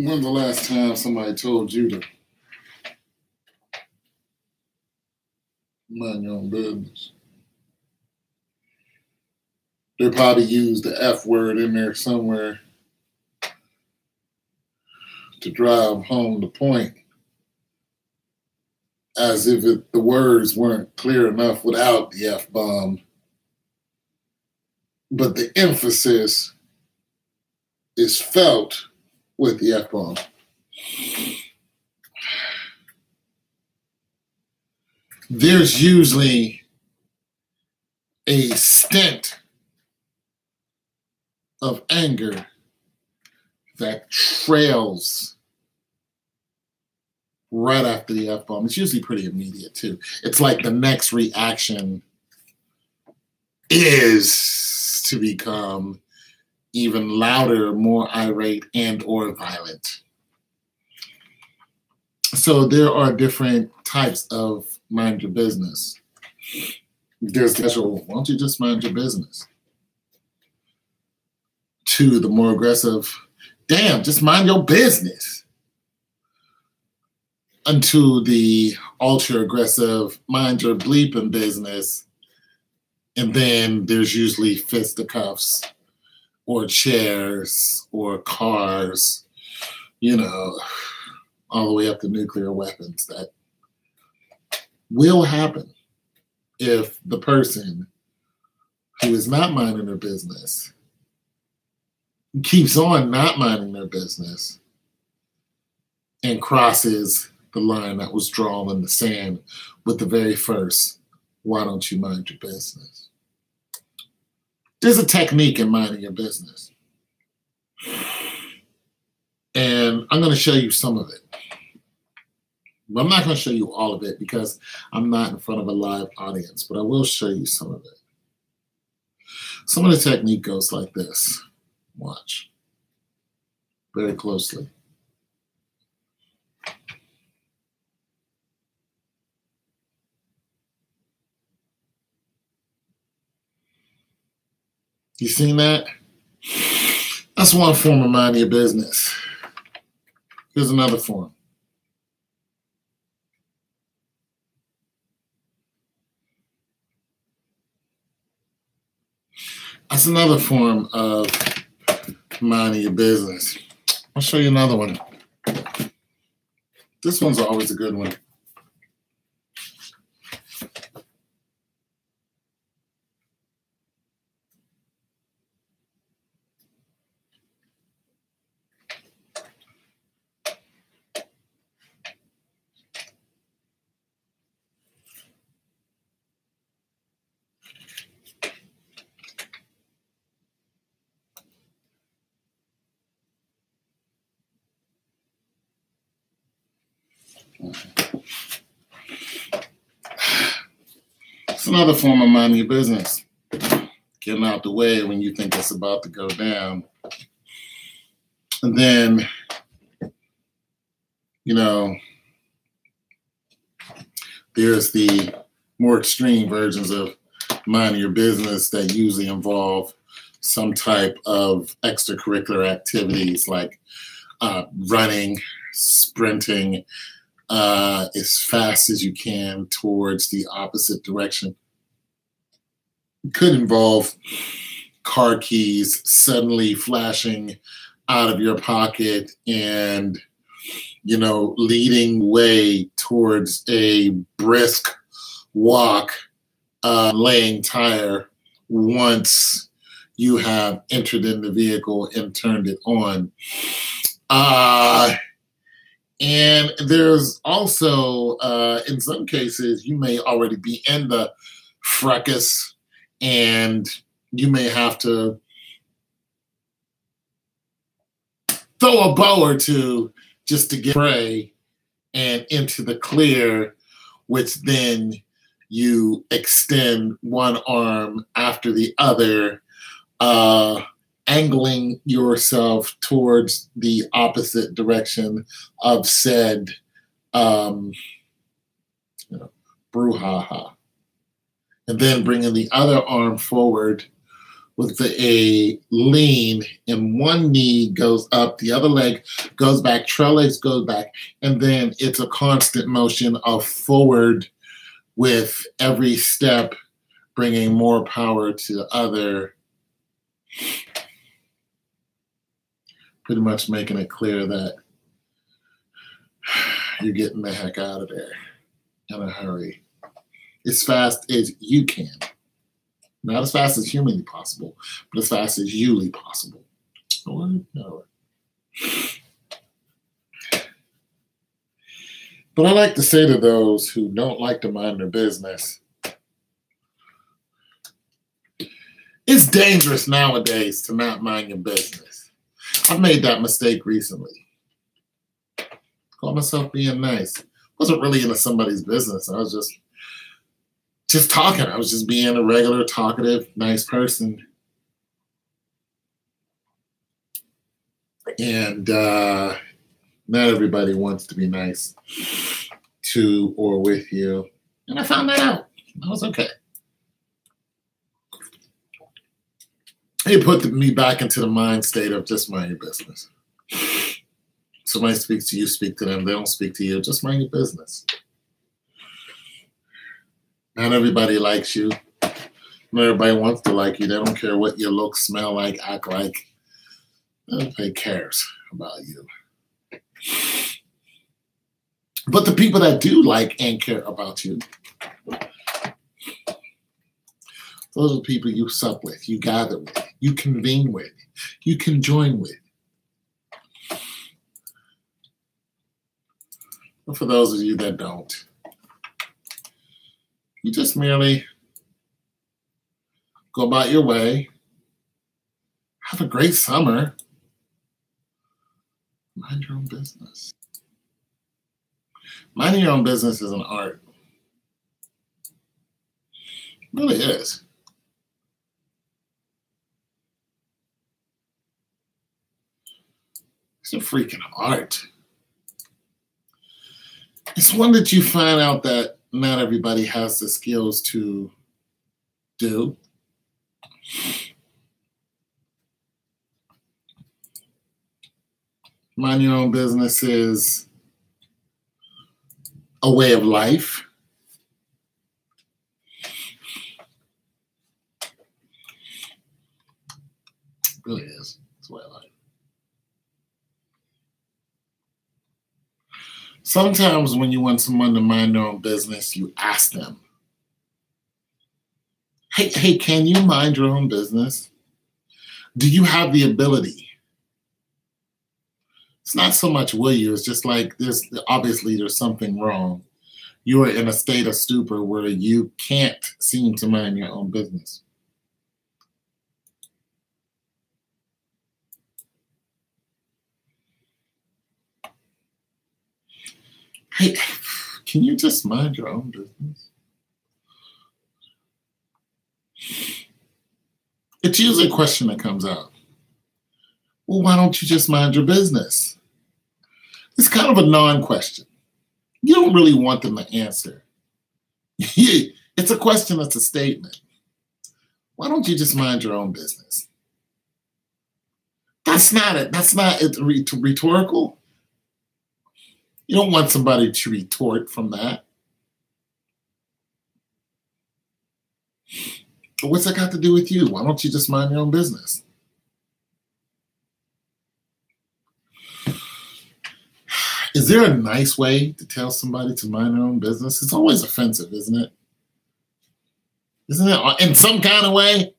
When's the last time somebody told you to mind your own business? They probably used the F word in there somewhere to drive home the point, as if the words weren't clear enough without the F bomb. But the emphasis is felt with the F bomb. There's usually a stint of anger that trails right after the F bomb. It's usually pretty immediate, too. It's like the next reaction is to become even louder, more irate, and or violent. So there are different types of mind your business. There's the actual, why don't you just mind your business? To the more aggressive, damn, just mind your business. Unto the ultra aggressive, mind your bleeping business. And then there's usually fisticuffs or chairs or cars, all the way up to nuclear weapons. That will happen if the person who is not minding their business keeps on not minding their business and crosses the line that was drawn in the sand with the very first, why don't you mind your business? There's a technique in minding your business. And I'm going to show you some of it. But I'm not going to show you all of it because I'm not in front of a live audience, but I will show you some of it. Some of the technique goes like this. Watch very closely. You seen that? That's one form of minding your business. Here's another form. That's another form of minding your business. I'll show you another one. This one's always a good one. It's another form of minding your business. Getting out the way when you think it's about to go down. And then, there's the more extreme versions of minding your business that usually involve some type of extracurricular activities like running, sprinting as fast as you can towards the opposite direction. It could involve car keys suddenly flashing out of your pocket and, leading way towards a brisk walk, laying tire once you have entered in the vehicle and turned it on. And there's also, in some cases, you may already be in the fracas and you may have to throw a bow or two just to get prey and into the clear, which then you extend one arm after the other, angling yourself towards the opposite direction of said brouhaha. And then bringing the other arm forward with a lean, and one knee goes up, the other leg goes back, trail legs goes back, and then it's a constant motion of forward with every step bringing more power to the other, pretty much making it clear that you're getting the heck out of there in a hurry, as fast as you can. Not as fast as humanly possible, but as fast as humanly possible. No. But I like to say to those who don't like to mind their business, it's dangerous nowadays to not mind your business. I've made that mistake recently. Call myself being nice. Wasn't really into somebody's business. I was just talking. I was just being a regular, talkative, nice person. And not everybody wants to be nice to or with you. And I found that out. That was okay. It put me back into the mind state of just mind your business. Somebody speaks to you, speak to them. They don't speak to you, just mind your business. Not everybody likes you. Not everybody wants to like you. They don't care what you look, smell like, act like. Nobody cares about you. But the people that do like and care about you, those are the people you sup with, you gather with, you convene with, you conjoin with. But for those of you that don't, you just merely go about your way, have a great summer, mind your own business. Minding your own business is an art. It really is. It's a freaking art. It's one that you find out that not everybody has the skills to do. Mind your own business is a way of life. It really is. It's a way of life. Sometimes when you want someone to mind their own business, you ask them, hey, can you mind your own business? Do you have the ability? It's not so much will you, it's just like obviously there's something wrong. You are in a state of stupor where you can't seem to mind your own business. Hey, can you just mind your own business? It's usually a question that comes out. Well, why don't you just mind your business? It's kind of a non-question. You don't really want them to answer. It's a question that's a statement. Why don't you just mind your own business? That's not it. That's not it rhetorical. You don't want somebody to retort from that. What's that got to do with you? Why don't you just mind your own business? Is there a nice way to tell somebody to mind their own business? It's always offensive, isn't it? Isn't it in some kind of way?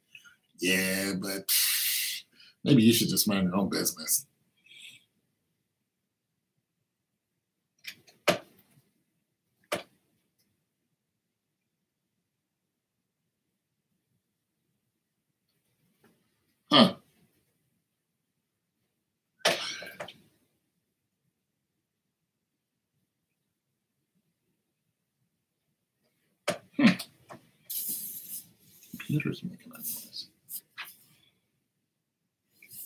Yeah, but maybe you should just mind your own business. Huh. Computer's making that noise.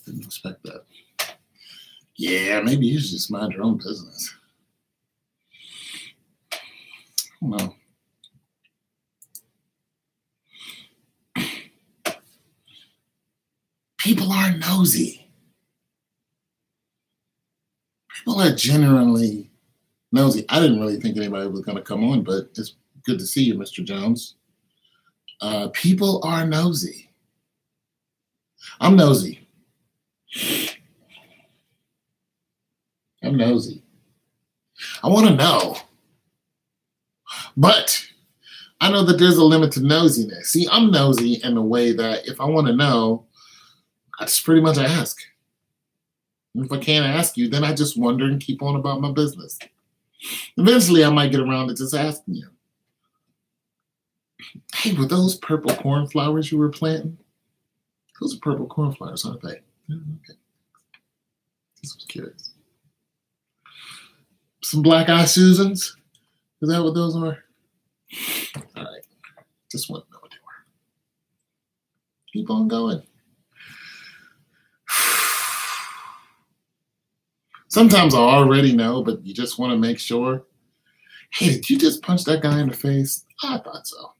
Didn't expect that. Yeah, maybe you should just mind your own business. I don't know. People are nosy. People are genuinely nosy. I didn't really think anybody was going to come on, but it's good to see you, Mr. Jones. People are nosy. I'm nosy. I'm nosy. I want to know. But I know that there's a limit to nosiness. See, I'm nosy in the way that if I want to know, I just pretty much ask. And if I can't ask you, then I just wonder and keep on about my business. Eventually, I might get around to just asking you. Hey, were those purple cornflowers you were planting? Those are purple cornflowers, aren't they? Yeah, okay. This was curious. Some black-eyed Susans? Is that what those are? All right. Just want to know what they were. Keep on going. Sometimes I already know, but you just want to make sure. Hey, did you just punch that guy in the face? I thought so.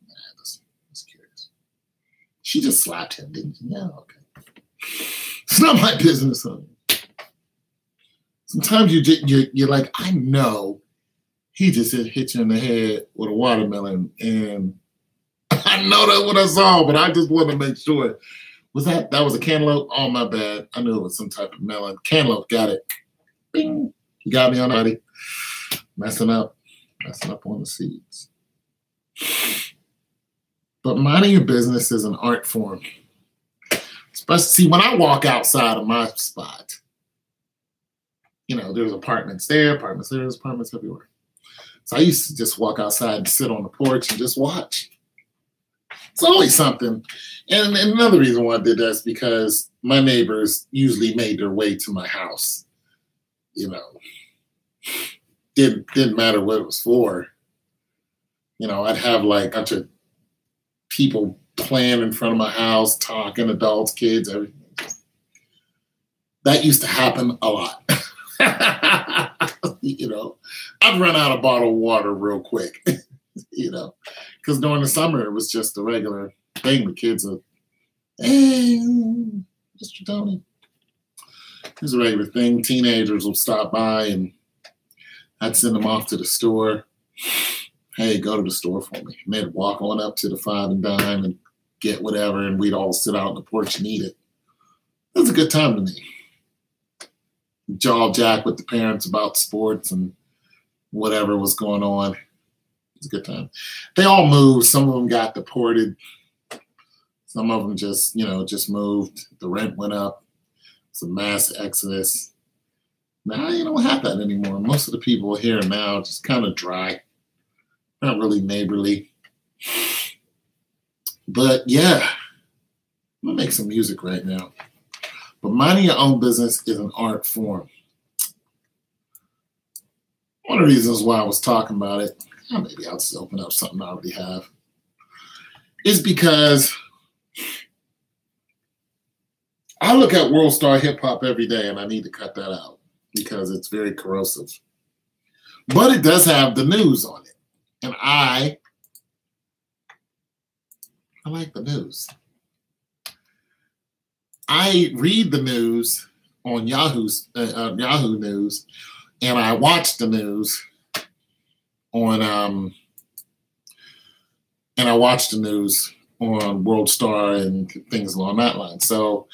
Just curious. She just slapped him, didn't you? Yeah, okay. It's not my business, honey. Sometimes you're like, I know he just hit you in the head with a watermelon, and I know that's what I saw, but I just want to make sure. That was a cantaloupe? Oh, my bad. I knew it was some type of melon. Cantaloupe, got it. Bing. You got me on the body. Messing up on the seeds. But minding your business is an art form. Especially, see, when I walk outside of my spot, there's apartments there, there's apartments everywhere. So I used to just walk outside and sit on the porch and just watch. It's always something. And another reason why I did that is because my neighbors usually made their way to my house. Didn't matter what it was for. I'd have like a bunch of people playing in front of my house, talking, adults, kids, everything. That used to happen a lot. I'd run out of bottled water real quick, because during the summer it was just a regular thing. The kids would, hey, Mr. Tony. It was a regular thing. Teenagers would stop by and I'd send them off to the store. Hey, go to the store for me. And they'd walk on up to the Five and Dime and get whatever, and we'd all sit out on the porch and eat it. It was a good time to me. Jaw jack with the parents about sports and whatever was going on. It was a good time. They all moved. Some of them got deported. Some of them just moved. The rent went up. It's a mass exodus. Now you don't have that anymore. Most of the people here now are just kind of dry. Not really neighborly. But yeah, I'm going to make some music right now. But minding your own business is an art form. One of the reasons why I was talking about it, maybe I'll just open up something I already have, is because I look at World Star Hip Hop every day and I need to cut that out because it's very corrosive. But it does have the news on it. And I like the news. I read the news on Yahoo News, and I watch the news on World Star and things along that line. So,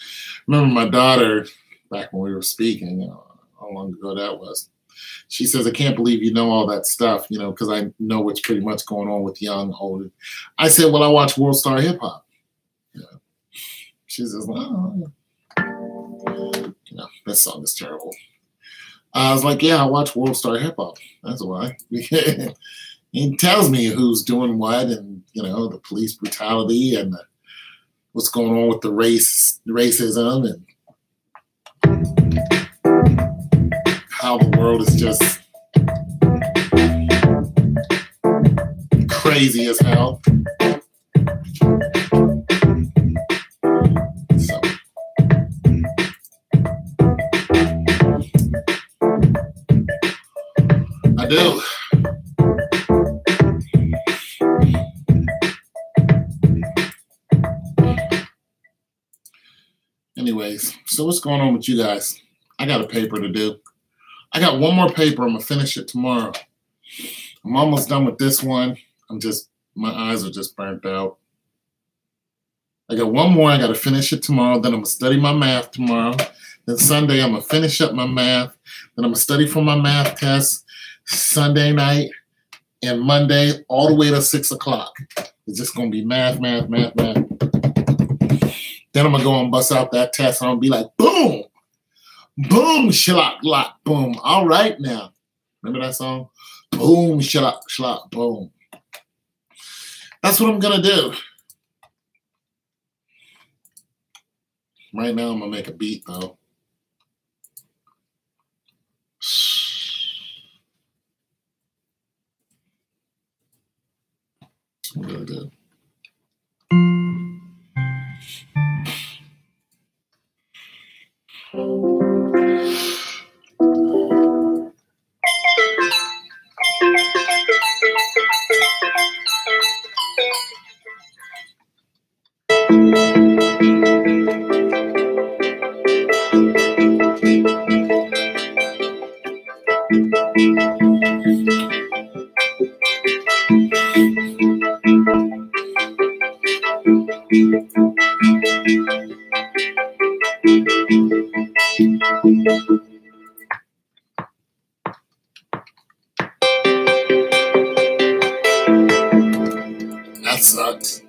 remember my daughter back when we were speaking, how long ago that was. She says, I can't believe you know all that stuff, because I know what's pretty much going on with young, older. I said, well, I watch World Star Hip Hop. She says, oh, that song is terrible. I was like, yeah, I watch World Star Hip Hop. That's why. He tells me who's doing what and, the police brutality and what's going on with the racism and how the world is just crazy as hell. So, I do. Anyways, so what's going on with you guys? I got a paper to do. I got one more paper. I'm gonna finish it tomorrow. I'm almost done with this one. My eyes are just burnt out. I got one more. I got to finish it tomorrow. Then I'm gonna study my math tomorrow. Then Sunday I'm gonna finish up my math. Then I'm gonna study for my math test Sunday night and Monday all the way to 6:00. It's just gonna be math, math, math, math. Then I'm gonna go and bust out that test and I'm gonna be like, boom, boom, shlock, lock, boom. All right now. Remember that song? Boom, shlock, shlock, boom. That's what I'm gonna do. Right now I'm gonna make a beat though. That's what I'm gonna do. That sucks.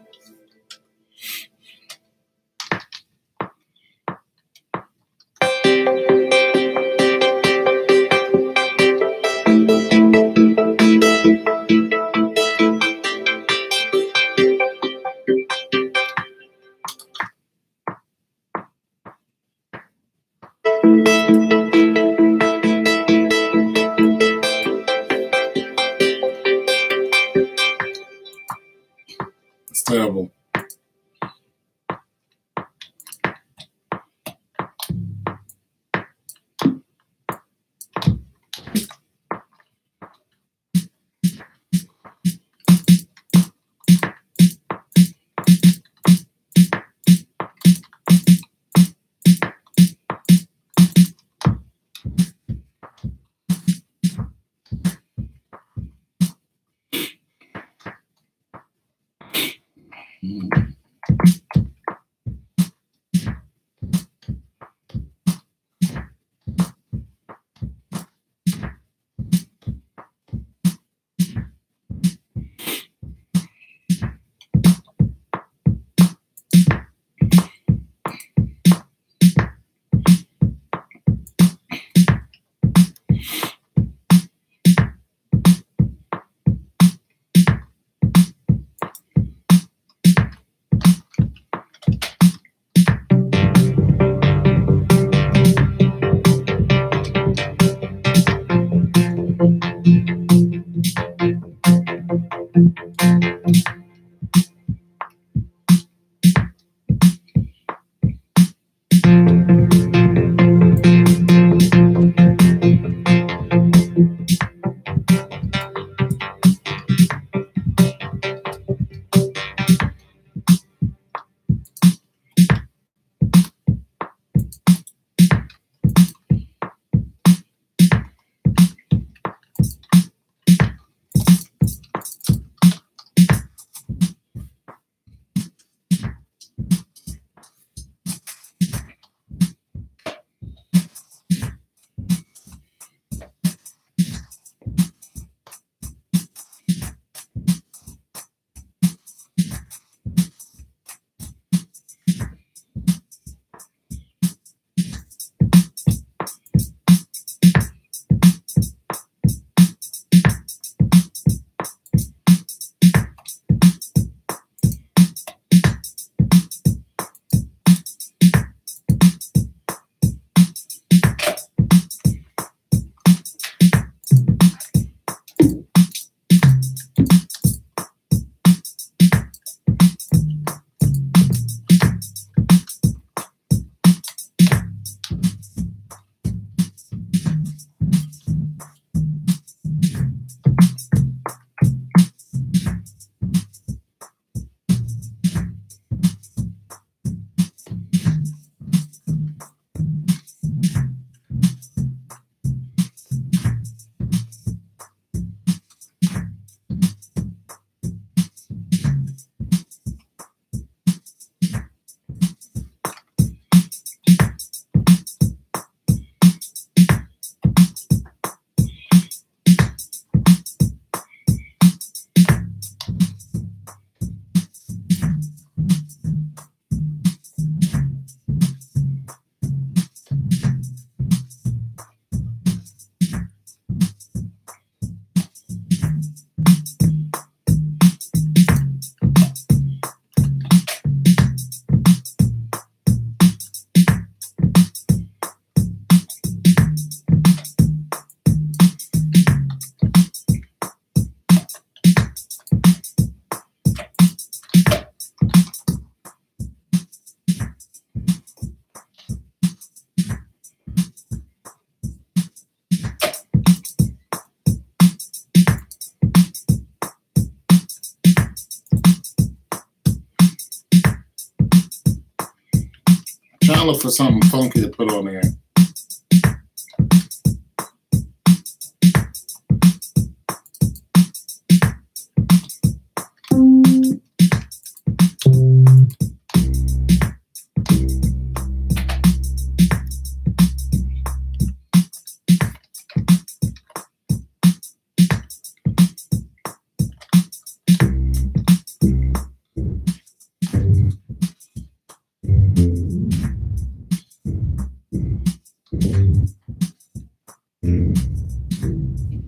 trying to look for something funky to put on there.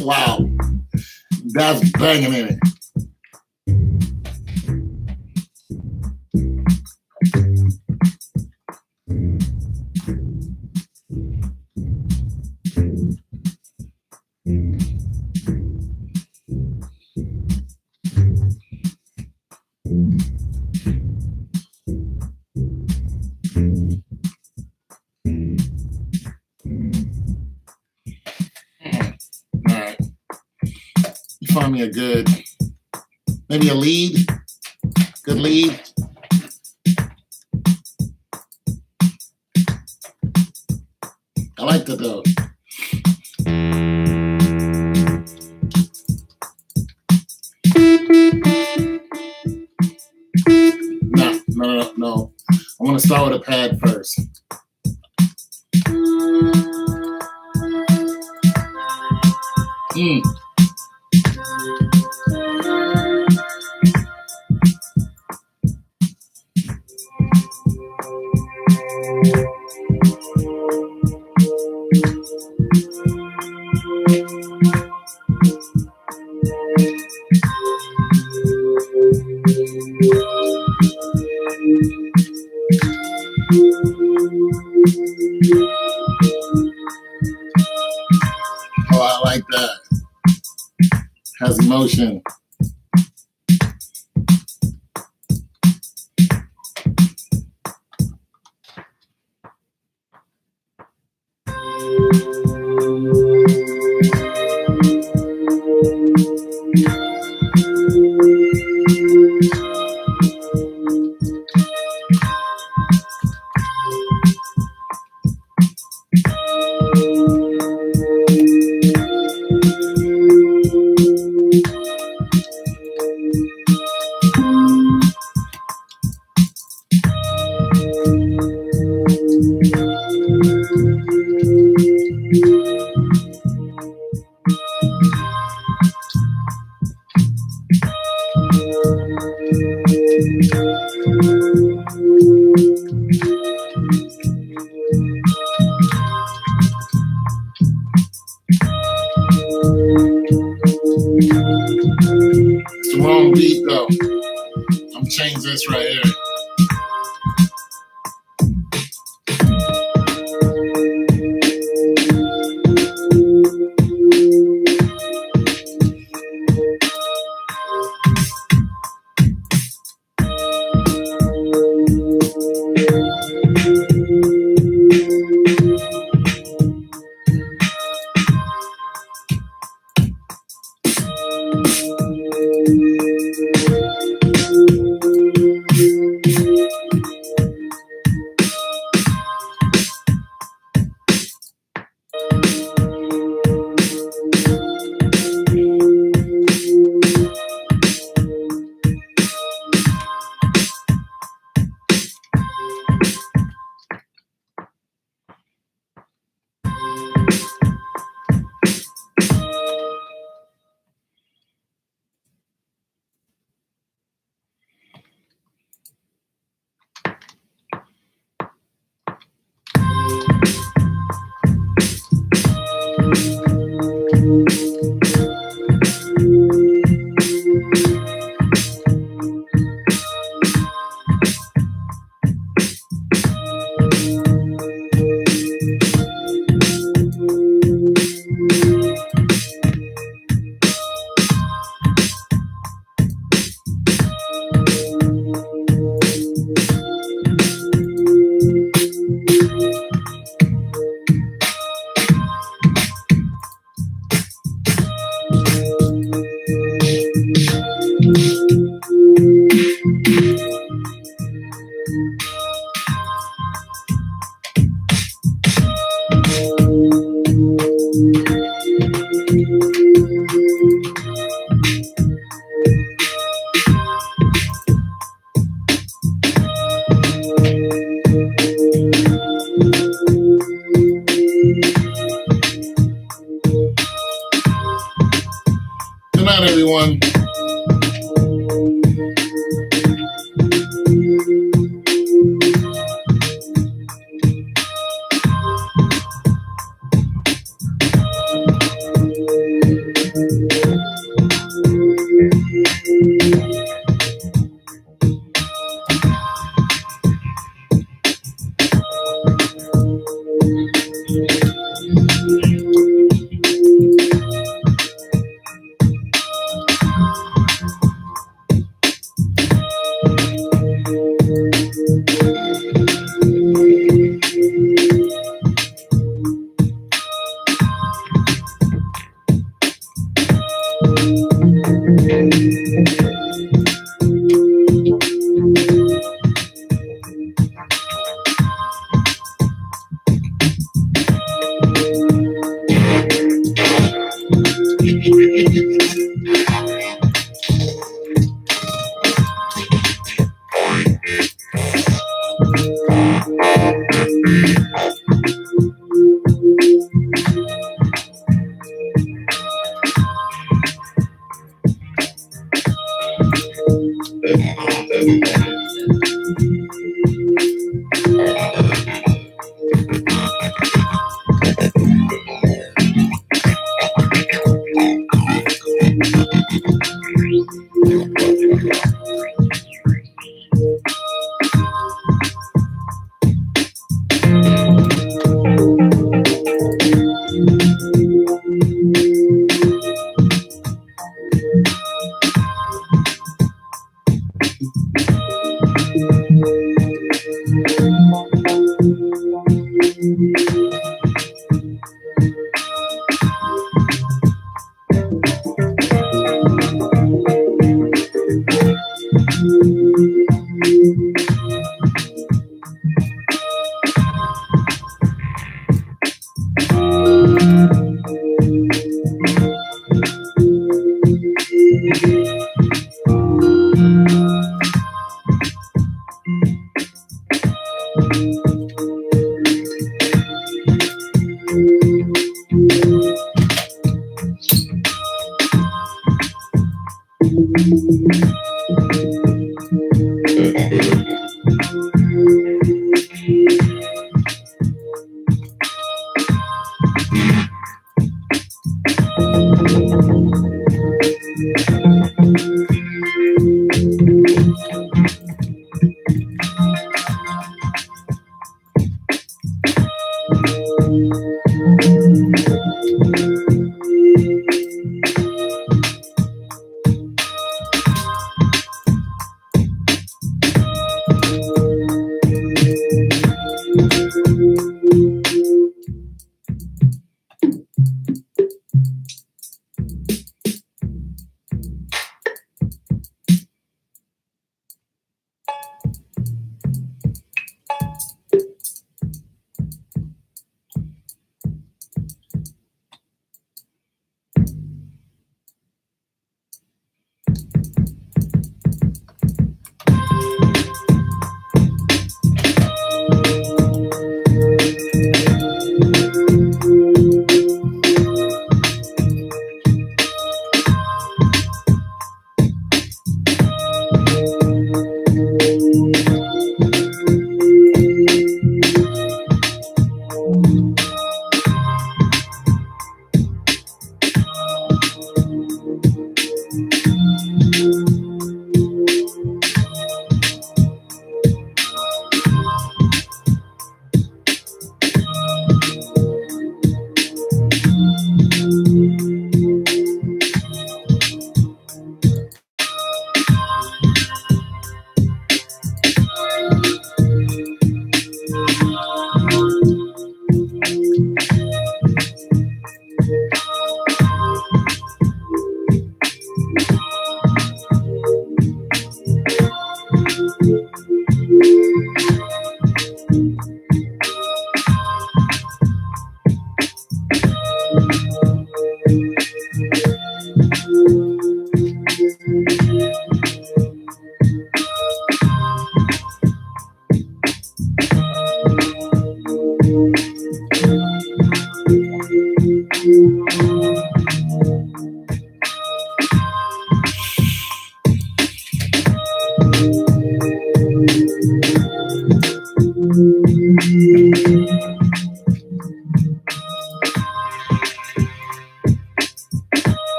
Wow, that's banging in it. All right. You find me a good, maybe a lead, good lead. I like that though. No. I want to start with a pad first. Oh, I like that. Has emotion.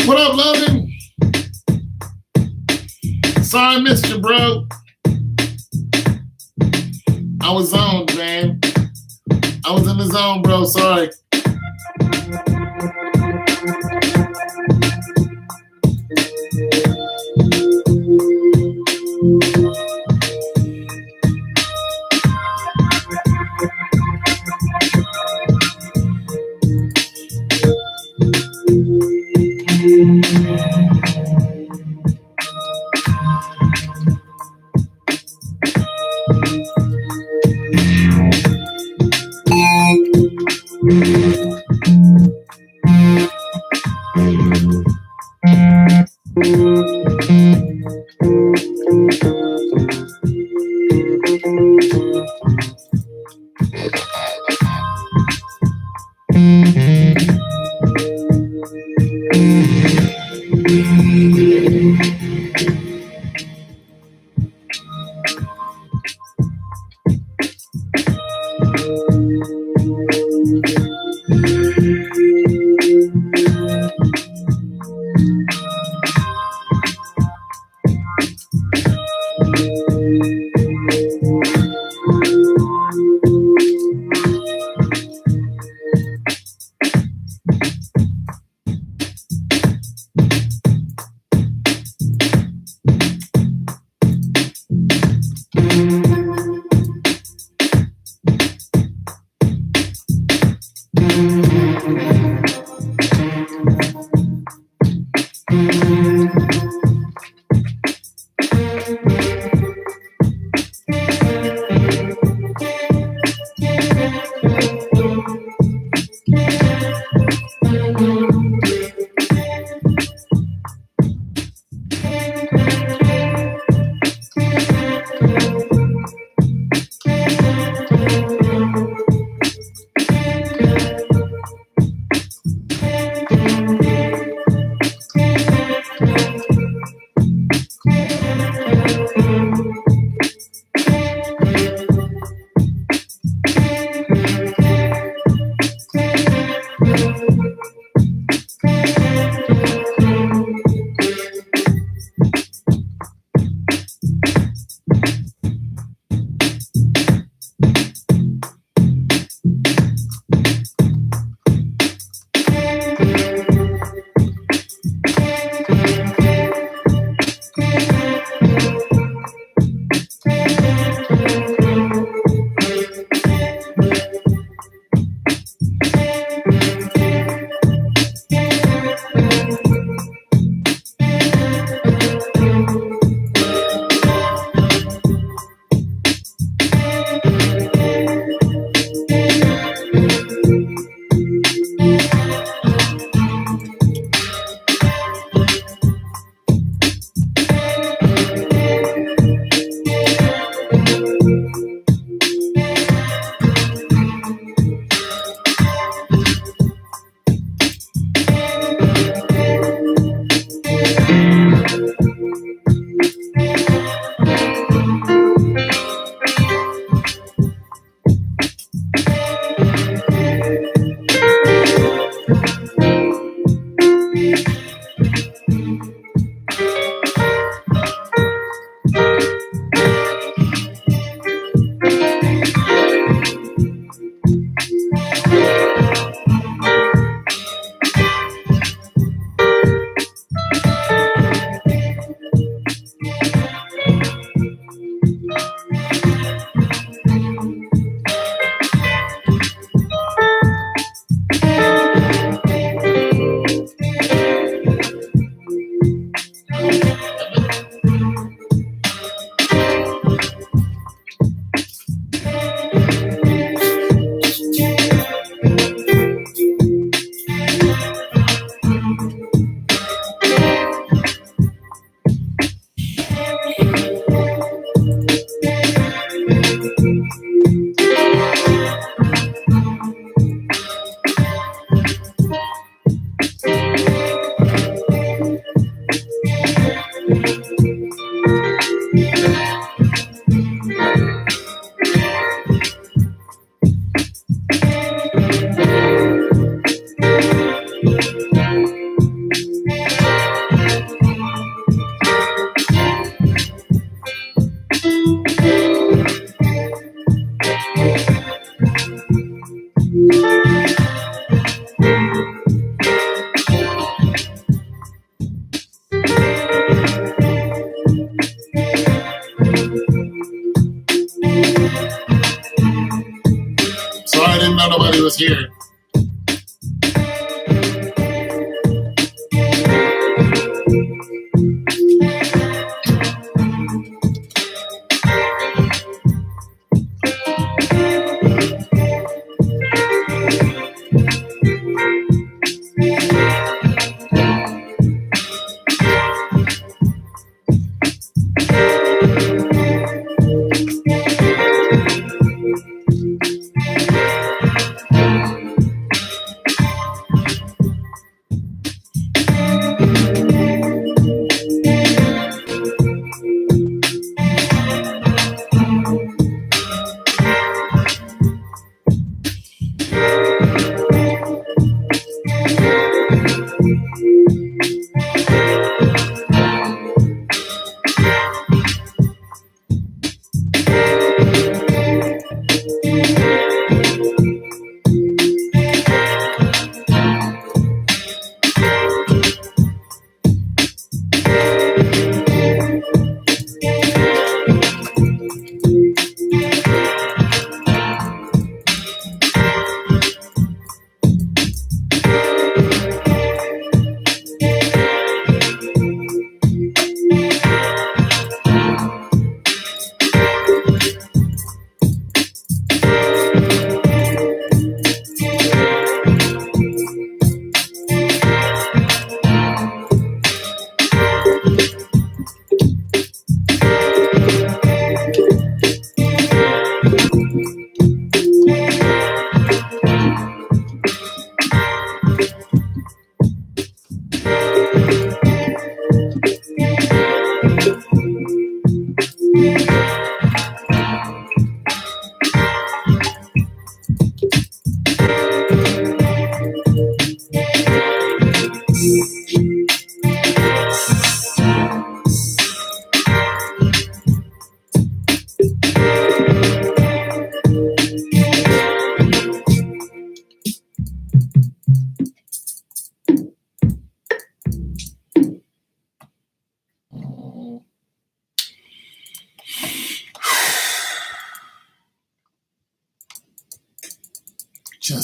What up, Logan? Sorry I missed you, bro. I was zoned, man. I was in the zone, bro. Sorry.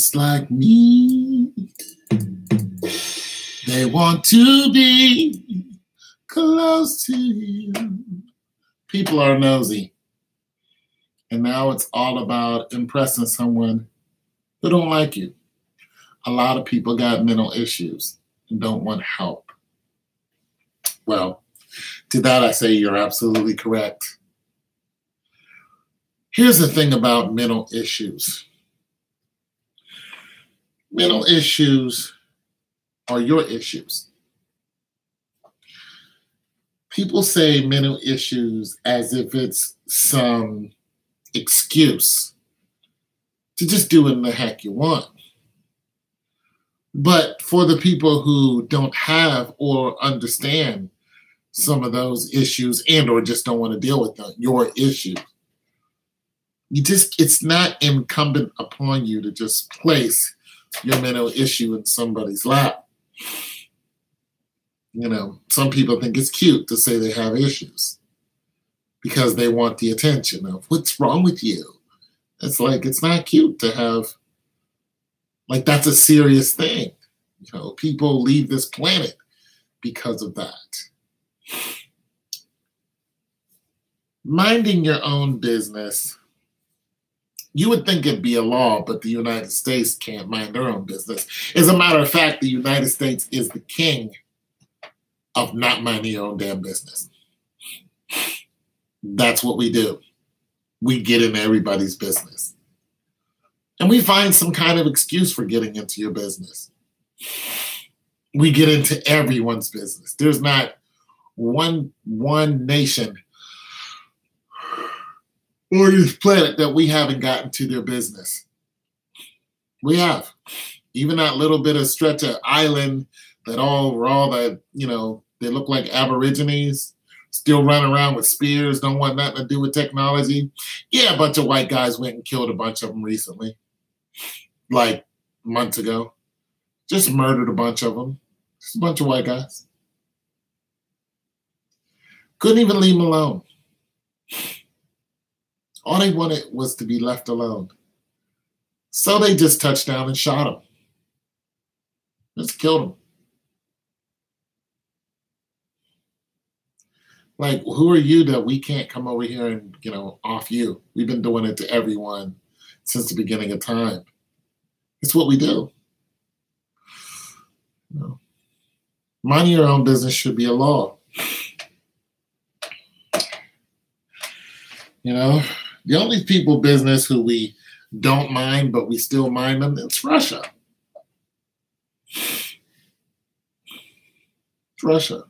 just like me. They want to be close to you. People are nosy. And now it's all about impressing someone who don't like you. A lot of people got mental issues and don't want help. Well, to that I say you're absolutely correct. Here's the thing about mental issues. Mental issues are your issues. People say mental issues as if it's some excuse to just do what the heck you want. But for the people who don't have or understand some of those issues and or just don't want to deal with your issues, it's not incumbent upon you to just place your mental issue in somebody's lap. Some people think it's cute to say they have issues because they want the attention of what's wrong with you. It's not cute to have, that's a serious thing. People leave this planet because of that. Minding your own business, you would think it'd be a law, but the United States can't mind their own business. As a matter of fact, the United States is the king of not minding your own damn business. That's what we do. We get in everybody's business. And we find some kind of excuse for getting into your business. We get into everyone's business. There's not one nation or this planet that we haven't gotten to their business. We have. Even that little bit of stretch of island that they look like Aborigines, still running around with spears, don't want nothing to do with technology. Yeah, a bunch of white guys went and killed a bunch of them recently, like months ago. Just murdered a bunch of them. Just a bunch of white guys. Couldn't even leave them alone. All they wanted was to be left alone. So they just touched down and shot him. Just killed him. Who are you that we can't come over here and, off you? We've been doing it to everyone since the beginning of time. It's what we do. Minding your own business should be a law. The only people business who we don't mind, but we still mind them, it's Russia. It's Russia.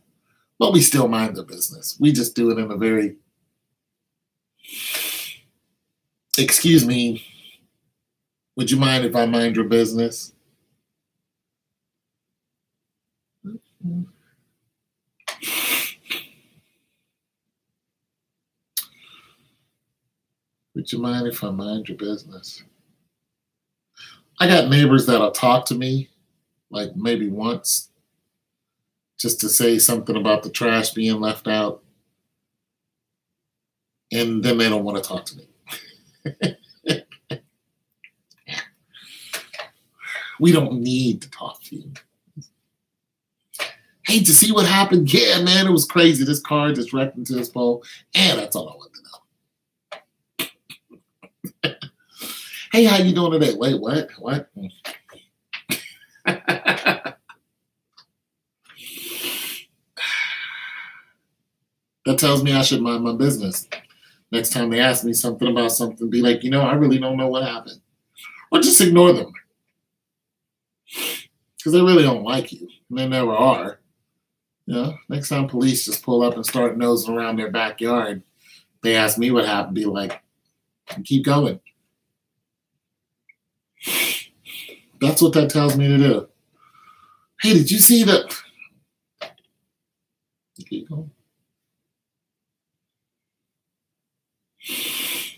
But we still mind their business. We just do it in a very, excuse me, would you mind if I mind your business? Would you mind if I mind your business? I got neighbors that'll talk to me, maybe once, just to say something about the trash being left out. And then they don't want to talk to me. We don't need to talk to you. Hey, to see what happened? Yeah, man, it was crazy. This car just wrecked into this pole. And that's all I want to know. Hey, how you doing today? Wait, what? What? That tells me I should mind my business. Next time they ask me something about something, be like, I really don't know what happened. Or just ignore them. Because they really don't like you. And they never are. Next time police just pull up and start nosing around their backyard, they ask me what happened, be like, keep going. That's what that tells me to do. Hey, did you see that? Keep going.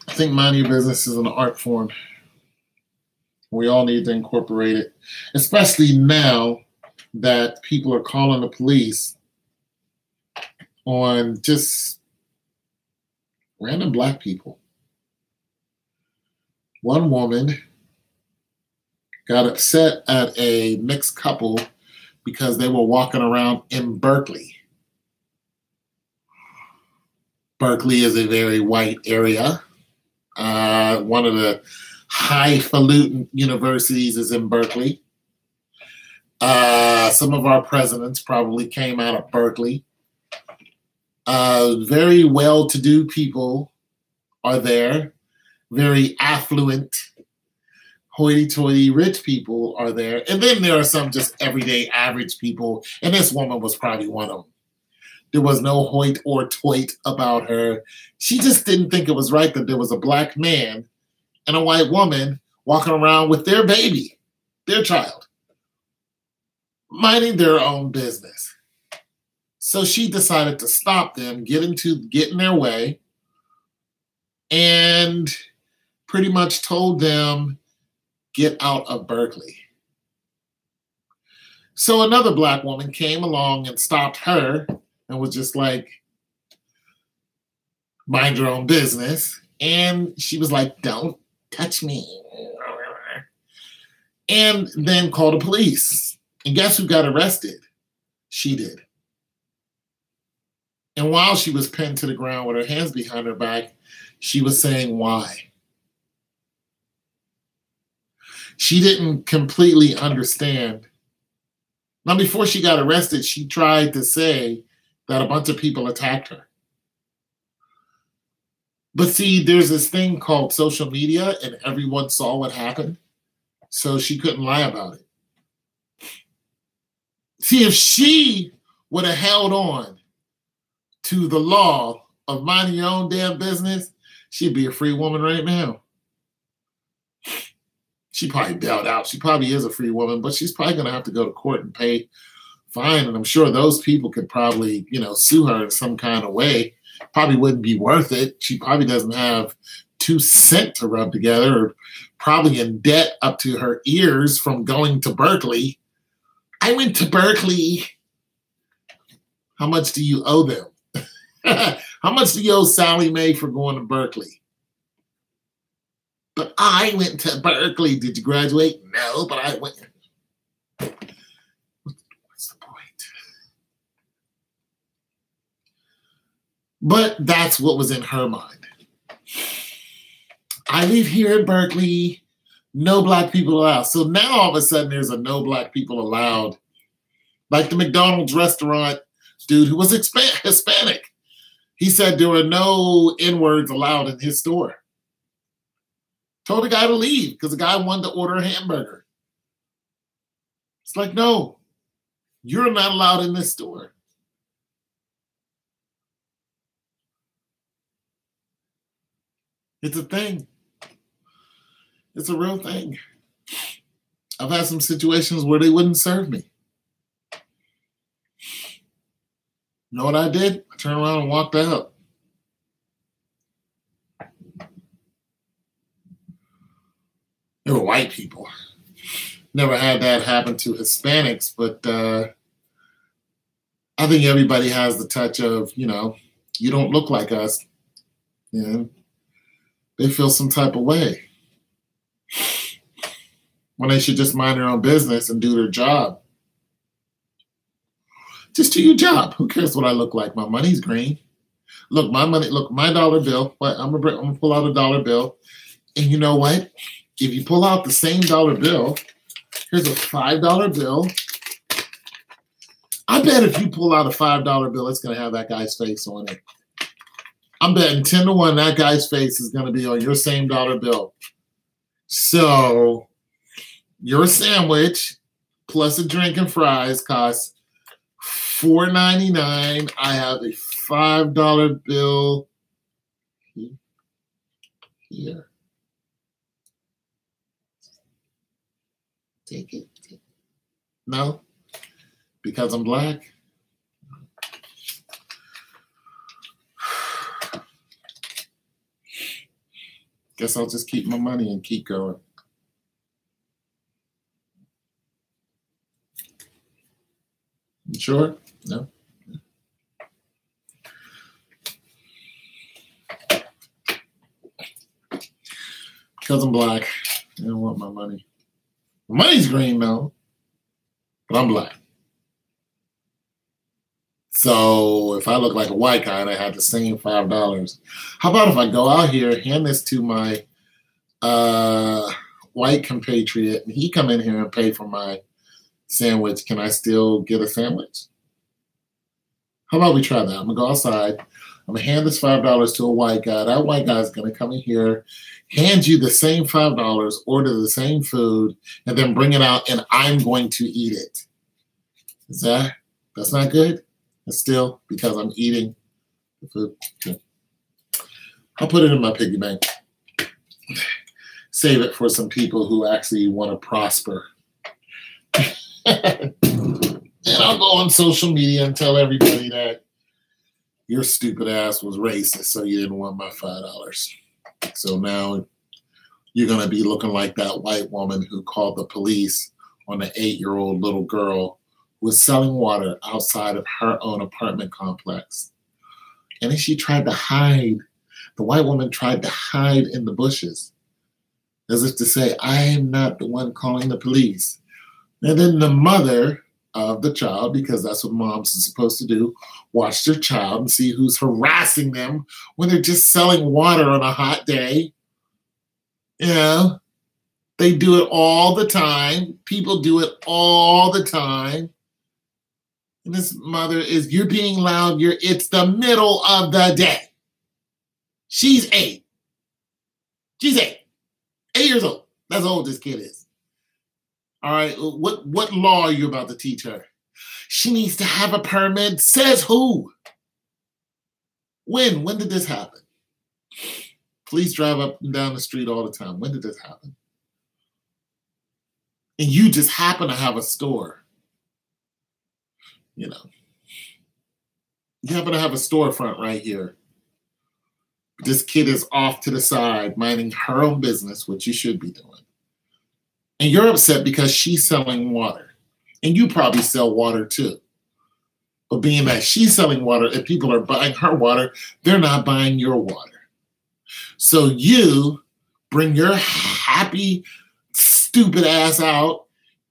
I think minding your business is an art form. We all need to incorporate it, especially now that people are calling the police on just random Black people. One woman got upset at a mixed couple because they were walking around in Berkeley. Berkeley is a very white area. One of the highfalutin universities is in Berkeley. Some of our presidents probably came out of Berkeley. Very well-to-do people are there. Very affluent, hoity-toity rich people are there. And then there are some just everyday average people. And this woman was probably one of them. There was no hoit or toit about her. She just didn't think it was right that there was a black man and a white woman walking around with their baby, their child, minding their own business. So she decided to stop them, get in their way, and pretty much told them, get out of Berkeley. So another black woman came along and stopped her and was just like, mind your own business. And she was like, don't touch me. And then called the police. And guess who got arrested? She did. And while she was pinned to the ground with her hands behind her back, she was saying why. She didn't completely understand. Now, before she got arrested, she tried to say that a bunch of people attacked her. But see, there's this thing called social media, and everyone saw what happened, so she couldn't lie about it. See, if she would have held on to the law of minding your own damn business, she'd be a free woman right now. She probably bailed out. She probably is a free woman, but she's probably going to have to go to court and pay fine. And I'm sure those people could probably, sue her in some kind of way. Probably wouldn't be worth it. She probably doesn't have 2 cents to rub together, or probably in debt up to her ears from going to Berkeley. I went to Berkeley. How much do you owe them? How much do you owe Sally Mae for going to Berkeley? But I went to Berkeley. Did you graduate? No, but I went. What's the point? But that's what was in her mind. I live here in Berkeley. No black people allowed. So now all of a sudden there's a no black people allowed. Like the McDonald's restaurant dude who was Hispanic. He said there were no N-words allowed in his store. Told the guy to leave because the guy wanted to order a hamburger. It's like, no, you're not allowed in this store. It's a thing. It's a real thing. I've had some situations where they wouldn't serve me. You know what I did? I turned around and walked out. They were white people. Never had that happen to Hispanics, but I think everybody has the touch of, you don't look like us. They feel some type of way. When they should just mind their own business and do their job. Just do your job. Who cares what I look like? My money's green. Look, my dollar bill. I'm gonna pull out a dollar bill. And you know what? If you pull out the same dollar bill, here's a $5 bill. I bet if you pull out a $5 bill, it's going to have that guy's face on it. I'm betting 10-1 that guy's face is going to be on your same dollar bill. So your sandwich plus a drink and fries costs $4.99. I have a $5 bill here. Take it. No? Because I'm black? Guess I'll just keep my money and keep going. You sure? No? Because I'm black. I don't want my money. Money's green though, but I'm black. So if I look like a white guy and I have the same $5, how about if I go out here, hand this to my white compatriot, and he come in here and pay for my sandwich? Can I still get a sandwich? How about we try that? I'm gonna go outside. I'm gonna hand this $5 to a white guy. That white guy is gonna come in here, hand you the same $5, order the same food, and then bring it out, and I'm going to eat it. That's not good? And still, because I'm eating the food. Yeah. I'll put it in my piggy bank. Save it for some people who actually want to prosper. And I'll go on social media and tell everybody that your stupid ass was racist, so you didn't want my $5. So now you're going to be looking like that white woman who called the police on the 8-year-old little girl was selling water outside of her own apartment complex. And then she tried to hide. The white woman tried to hide in the bushes as if to say, I am not the one calling the police. And then the mother of the child, because that's what moms are supposed to do, watch their child and see who's harassing them when they're just selling water on a hot day. You know, they do it all the time. People do it all the time. And this mother is, you're being loud. It's the middle of the day. She's 8. She's 8. 8 years old. That's how old this kid is. All right. What law are you about to teach her? She needs to have a permit. Says who? When? When did this happen? Police drive up and down the street all the time. When did this happen? And you just happen to have a store. You know, you happen to have a storefront right here. This kid is off to the side, minding her own business, which you should be doing. And you're upset because she's selling water. And you probably sell water too. But being that she's selling water and people are buying her water, they're not buying your water. So you bring your happy, stupid ass out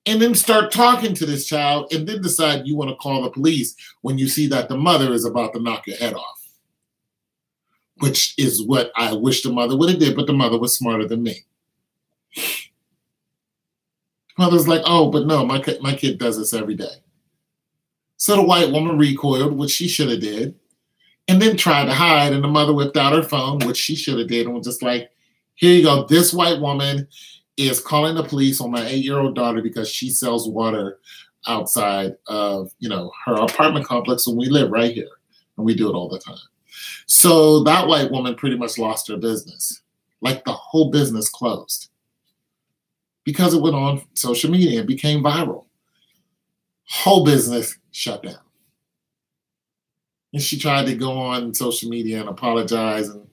and then start talking to this child and then decide you want to call the police when you see that the mother is about to knock your head off. Which is what I wish the mother would have did, but the mother was smarter than me. The mother's like, oh, but no, my kid does this every day. So the white woman recoiled, which she should have did, and then tried to hide, and the mother whipped out her phone, which she should have did, and was just like, here you go, this white woman is calling the police on my 8-year-old daughter because she sells water outside of, her apartment complex, and we live right here, and we do it all the time. So that white woman pretty much lost her business. Like the whole business closed. Because it went on social media and became viral. Whole business shut down. And she tried to go on social media and apologize, and it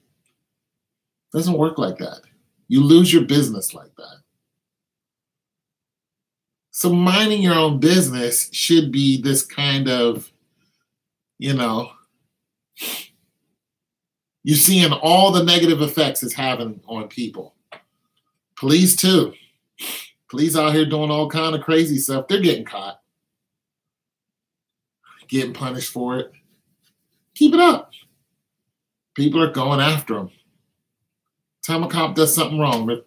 doesn't work like that. You lose your business like that. So minding your own business should be this kind of, you're seeing all the negative effects it's having on people. Police too. Police out here doing all kind of crazy stuff. They're getting caught. Getting punished for it. Keep it up. People are going after them. Time a cop does something wrong, but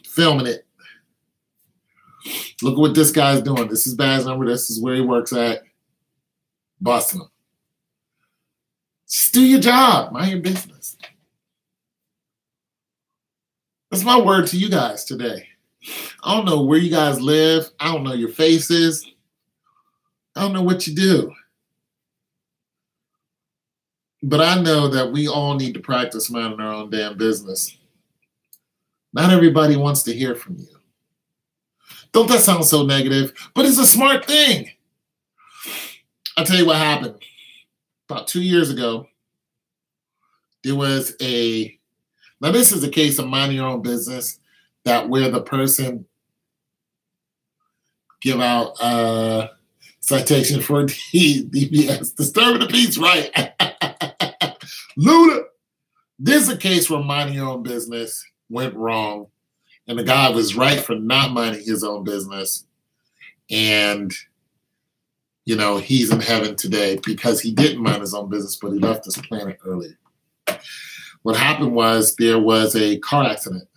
filming it. Look at what this guy's doing. This is badge number. This is where he works at. Busting him. Just do your job. Mind your business. That's my word to you guys today. I don't know where you guys live. I don't know your faces. I don't know what you do. But I know that we all need to practice minding our own damn business. Not everybody wants to hear from you. Don't that sound so negative? But it's a smart thing. I'll tell you what happened. About 2 years ago, there was now this is a case of minding your own business, that where the person give out citation for DBS, disturbing the peace, right? Luda. This is a case where minding your own business went wrong, And the guy was right for not minding his own business. And, he's in heaven today because he didn't mind his own business, but he left this planet early. What happened was there was a car accident.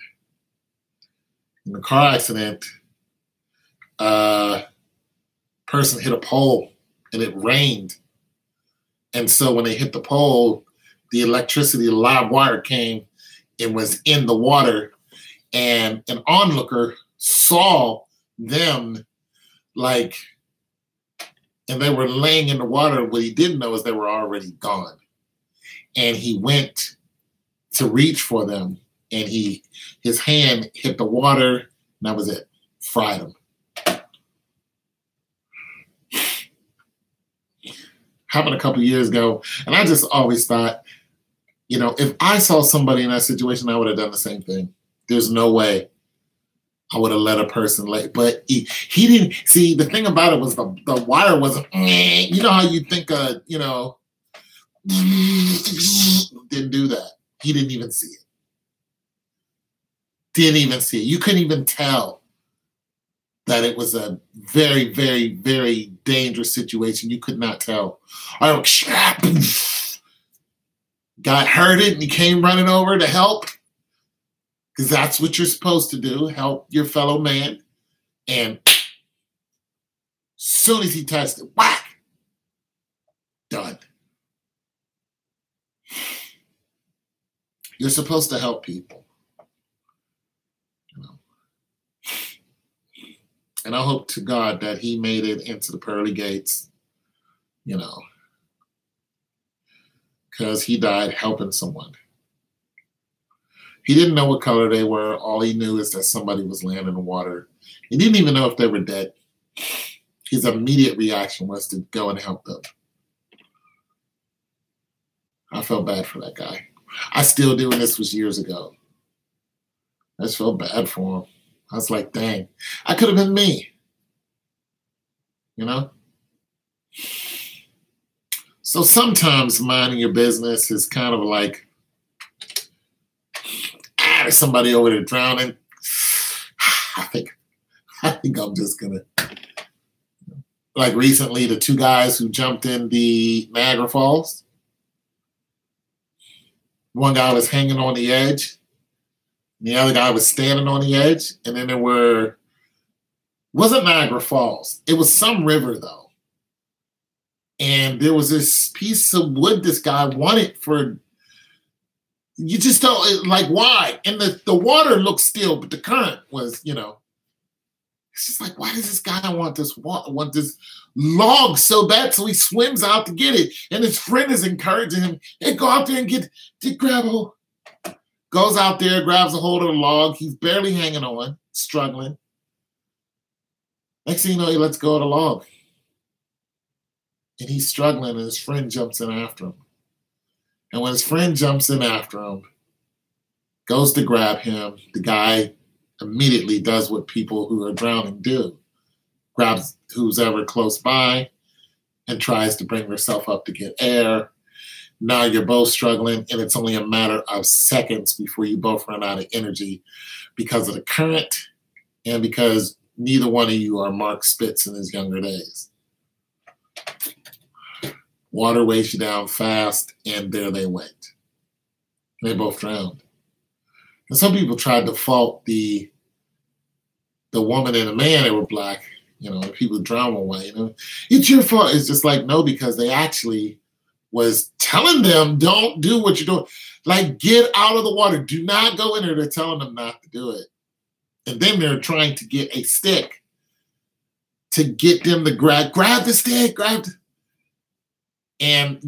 In the car accident, person hit a pole and it rained. And so when they hit the pole, the electricity, the live wire came and was in the water. And an onlooker saw them and they were laying in the water. What he didn't know is they were already gone. And he went to reach for them. And his hand hit the water. And that was it. Fried him. Happened a couple years ago. And I just always thought, if I saw somebody in that situation, I would have done the same thing. There's no way I would have let a person lay. But he didn't. See, the thing about it was the wire wasn't, you know how you think, didn't do that. He didn't even see it. Didn't even see it. You couldn't even tell that it was a very, very, very dangerous situation. You could not tell. I went, got hurted and he came running over to help. Because that's what you're supposed to do, help your fellow man. And as soon as he touched it, whack, done. You're supposed to help people. And I hope to God that he made it into the pearly gates, because he died helping someone. He didn't know what color they were. All he knew is that somebody was laying in the water. He didn't even know if they were dead. His immediate reaction was to go and help them. I felt bad for that guy. I still do, and this was years ago. I just felt bad for him. I was like, dang, I could have been me. So sometimes minding your business is kind of like, there's somebody over there drowning. I think I'm just gonna, like recently, the two guys who jumped in the Niagara Falls. One guy was hanging on the edge. The other guy was standing on the edge. And then wasn't Niagara Falls. It was some river though. And there was this piece of wood this guy wanted for, you just don't, why? And the water looked still, but the current was, it's just like, why does this guy want this log so bad? So he swims out to get it. And his friend is encouraging him, hey, go out there and grab a hold. Goes out there, grabs a hold of the log. He's barely hanging on, struggling. Next thing you know, he lets go of the log. And he's struggling, and his friend jumps in after him. And when his friend jumps in after him, goes to grab him, the guy immediately does what people who are drowning do. Grabs who's ever close by and tries to bring herself up to get air. Now you're both struggling, and it's only a matter of seconds before you both run out of energy because of the current and because neither one of you are Mark Spitz in his younger days. Water weighs you down fast, and there they went. They both drowned. And some people tried to fault the woman and the man that were black. People drown one way. It's your fault. It's just like, no, because they actually was telling them, don't do what you're doing. Get out of the water. Do not go in there. They're telling them not to do it. And then they're trying to get a stick to get them to grab the stick, And,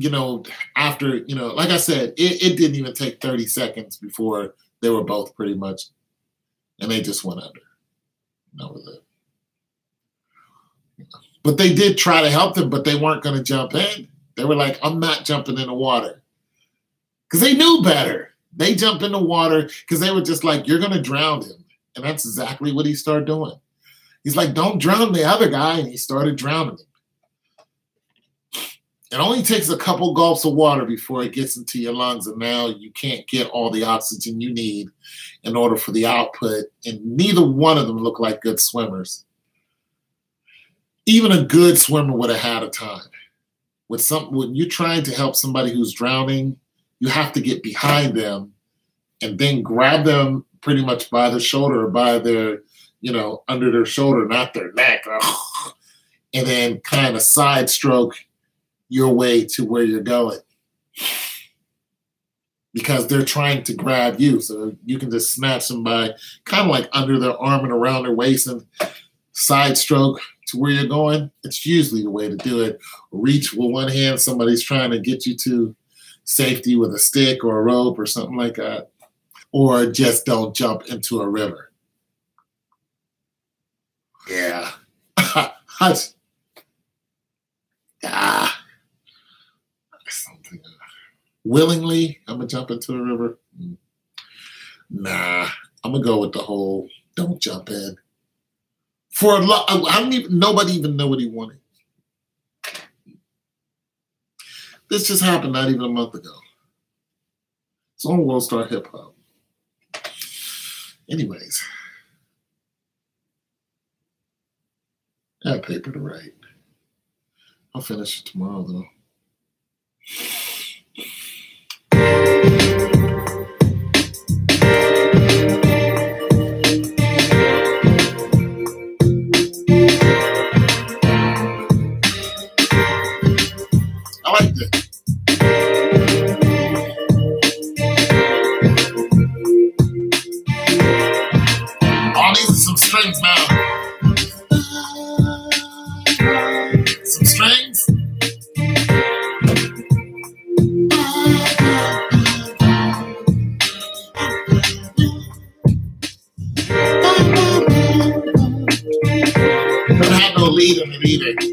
after, like I said, it didn't even take 30 seconds before they were both pretty much, and they just went under. That was it. But they did try to help them, but they weren't going to jump in. They were like, I'm not jumping in the water. Because they knew better. They jumped in the water because they were just like, you're going to drown him. And that's exactly what he started doing. He's like, don't drown the other guy. And he started drowning him. It only takes a couple gulps of water before it gets into your lungs, and now you can't get all the oxygen you need in order for the output, and neither one of them look like good swimmers. Even a good swimmer would have had a time. When you're trying to help somebody who's drowning, you have to get behind them and then grab them pretty much by the shoulder or by their, under their shoulder, not their neck, and then kind of side stroke your way to where you're going. Because they're trying to grab you. So you can just snatch them by kind of like under their arm and around their waist and side stroke to where you're going. It's usually the way to do it. Reach with one hand, somebody's trying to get you to safety with a stick or a rope or something like that. Or just don't jump into a river. Yeah. Something. Willingly, I'm going to jump into a river. Nah, I'm going to go with the whole don't jump in. For a lot, nobody even know what he wanted. This just happened not even a month ago. It's on World Star Hip Hop. Anyways, I have paper to write. I'll finish it tomorrow, though. I like that. Oh, these are some strings now. Some strings. Don't have no lead in it either.